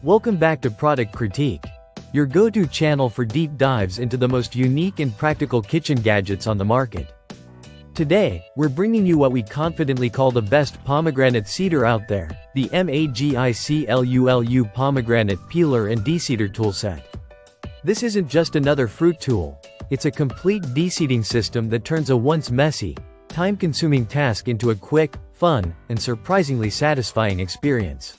Welcome back to Product Critique, your go-to channel for deep dives into the most unique and practical kitchen gadgets on the market. Today, we're bringing you what we confidently call the best pomegranate seeder out there, the MAGICLULU Pomegranate Peeler and Deseeder toolset. This isn't just another fruit tool, it's a complete deseeding system that turns a once messy, time-consuming task into a quick, fun, and surprisingly satisfying experience.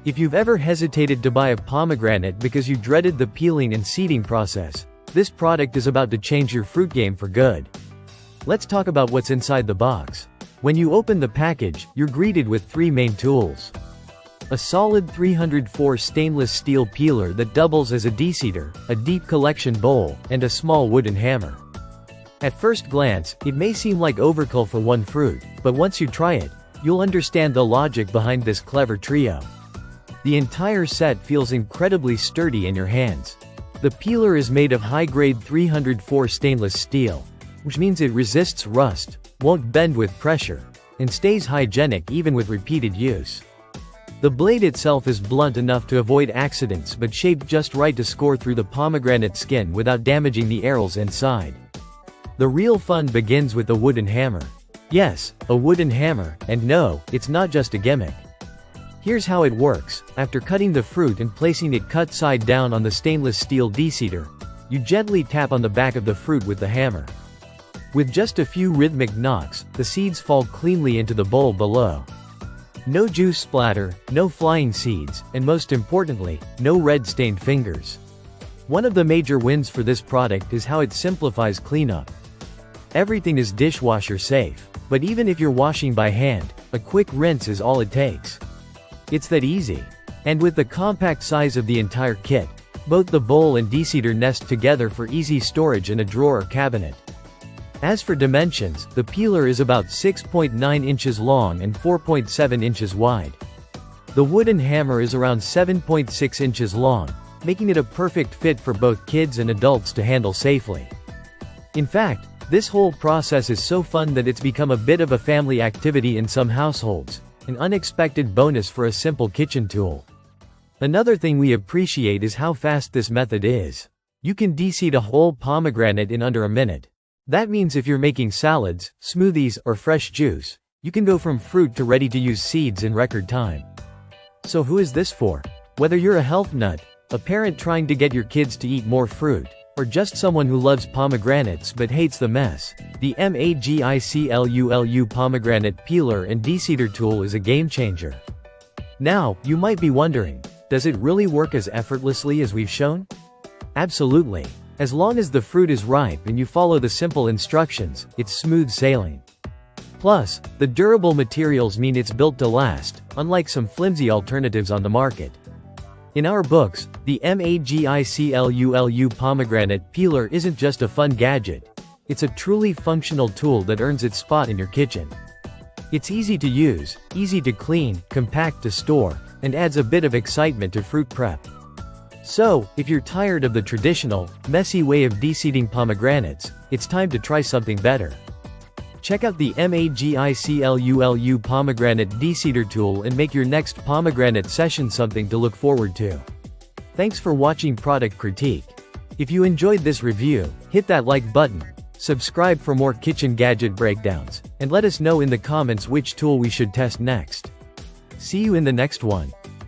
If you've ever hesitated to buy a pomegranate because you dreaded the peeling and seeding process, this product is about to change your fruit game for good. Let's talk about what's inside the box. When you open the package, you're greeted with three main tools. A solid 304 stainless steel peeler that doubles as a deseeder, a deep collection bowl, and a small wooden hammer. At first glance, it may seem like overkill for one fruit, but once you try it, you'll understand the logic behind this clever trio. The entire set feels incredibly sturdy in your hands. The peeler is made of high-grade 304 stainless steel, which means it resists rust, won't bend with pressure, and stays hygienic even with repeated use. The blade itself is blunt enough to avoid accidents but shaped just right to score through the pomegranate skin without damaging the arils inside. The real fun begins with the wooden hammer. Yes, a wooden hammer, and no, it's not just a gimmick. Here's how it works. After cutting the fruit and placing it cut side down on the stainless steel deseeder, you gently tap on the back of the fruit with the hammer. With just a few rhythmic knocks, the seeds fall cleanly into the bowl below. No juice splatter, no flying seeds, and most importantly, no red stained fingers. One of the major wins for this product is how it simplifies cleanup. Everything is dishwasher safe, but even if you're washing by hand, a quick rinse is all it takes. It's that easy. And with the compact size of the entire kit, both the bowl and deseeder nest together for easy storage in a drawer or cabinet. As for dimensions, the peeler is about 6.9 inches long and 4.7 inches wide. The wooden hammer is around 7.6 inches long, making it a perfect fit for both kids and adults to handle safely. In fact, this whole process is so fun that it's become a bit of a family activity in some households, an unexpected bonus for a simple kitchen tool. Another thing we appreciate is how fast this method is. You can deseed a whole pomegranate in under a minute. That means if you're making salads, smoothies, or fresh juice, you can go from fruit to ready-to-use seeds in record time. So who is this for? Whether you're a health nut, a parent trying to get your kids to eat more fruit, or just someone who loves pomegranates but hates the mess, the MAGICLULU Pomegranate Peeler and Deseeder tool is a game-changer. Now, you might be wondering, does it really work as effortlessly as we've shown? Absolutely. As long as the fruit is ripe and you follow the simple instructions, it's smooth sailing. Plus, the durable materials mean it's built to last, unlike some flimsy alternatives on the market. In our books, the MAGICLULU Pomegranate Peeler isn't just a fun gadget. It's a truly functional tool that earns its spot in your kitchen. It's easy to use, easy to clean, compact to store, and adds a bit of excitement to fruit prep. So, if you're tired of the traditional, messy way of deseeding pomegranates, it's time to try something better. Check out the MAGICLULU Pomegranate Deseeder tool and make your next pomegranate session something to look forward to. Thanks for watching Product Critique. If you enjoyed this review, hit that like button, subscribe for more kitchen gadget breakdowns, and let us know in the comments which tool we should test next. See you in the next one.